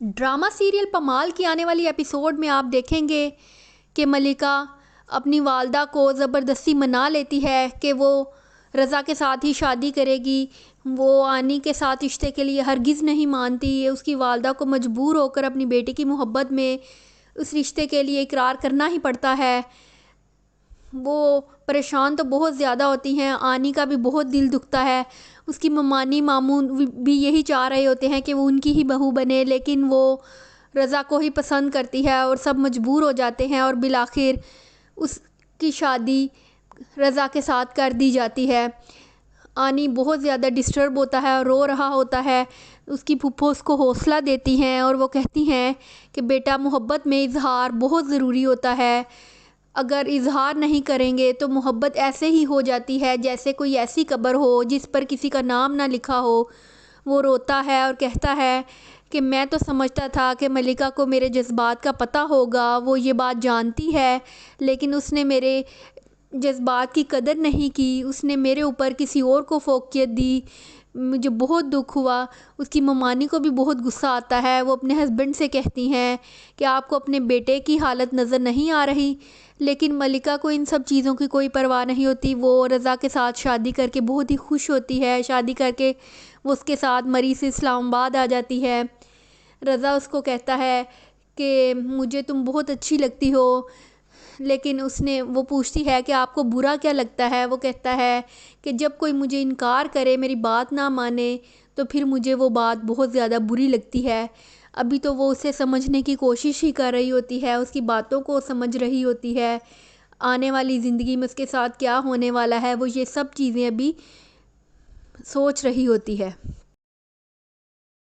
Drama serial पमाल की आने वाली एपिसोड में आप देखेंगे कि मलिका अपनी वालदा को ज़बरदस्ती मना लेती है कि वो रज़ा के साथ ही शादी करेगी। वो आनी के साथ रिश्ते के लिए हरगिज़ नहीं मानती। उसकी वालदा को मजबूर होकर अपनी बेटी की मोहब्बत में उस रिश्ते के लिए इकरार करना ही पड़ता है। वो परेशान तो बहुत ज़्यादा होती हैं। आनी का भी बहुत दिल दुखता है। उसकी ममानी मामू भी यही चाह रहे होते हैं कि वो उनकी ही बहू बने, लेकिन वो रज़ा को ही पसंद करती है और सब मजबूर हो जाते हैं और बिलाखिर उसकी शादी रज़ा के साथ कर दी जाती है। आनी बहुत ज़्यादा डिस्टर्ब होता है और रो रहा होता है। उसकी फूफो उसको हौसला देती हैं और वो कहती हैं कि बेटा, मोहब्बत में इजहार बहुत ज़रूरी होता है। अगर इजहार नहीं करेंगे तो मोहब्बत ऐसे ही हो जाती है जैसे कोई ऐसी कब्र हो जिस पर किसी का नाम ना लिखा हो। वो रोता है और कहता है कि मैं तो समझता था कि मलिका को मेरे जज्बात का पता होगा, वो ये बात जानती है, लेकिन उसने मेरे जज्बात की कदर नहीं की। उसने मेरे ऊपर किसी और को फोकियत दी। मुझे बहुत दुख हुआ। उसकी ममानी को भी बहुत गुस्सा आता है। वो अपने हस्बैंड से कहती हैं कि आपको अपने बेटे की हालत नज़र नहीं आ रही, लेकिन मलिका को इन सब चीज़ों की कोई परवाह नहीं होती। वो रज़ा के साथ शादी करके बहुत ही खुश होती है। शादी करके वो उसके साथ मरी से इस्लामाबाद आ जाती है। रज़ा उसको कहता है कि मुझे तुम बहुत अच्छी लगती हो, लेकिन वो पूछती है कि आपको बुरा क्या लगता है। वो कहता है कि जब कोई मुझे इनकार करे, मेरी बात ना माने, तो फिर मुझे वो बात बहुत ज़्यादा बुरी लगती है। अभी तो वो उसे समझने की कोशिश ही कर रही होती है, उसकी बातों को समझ रही होती है। आने वाली ज़िंदगी में उसके साथ क्या होने वाला है, वो ये सब चीज़ें अभी सोच रही होती है।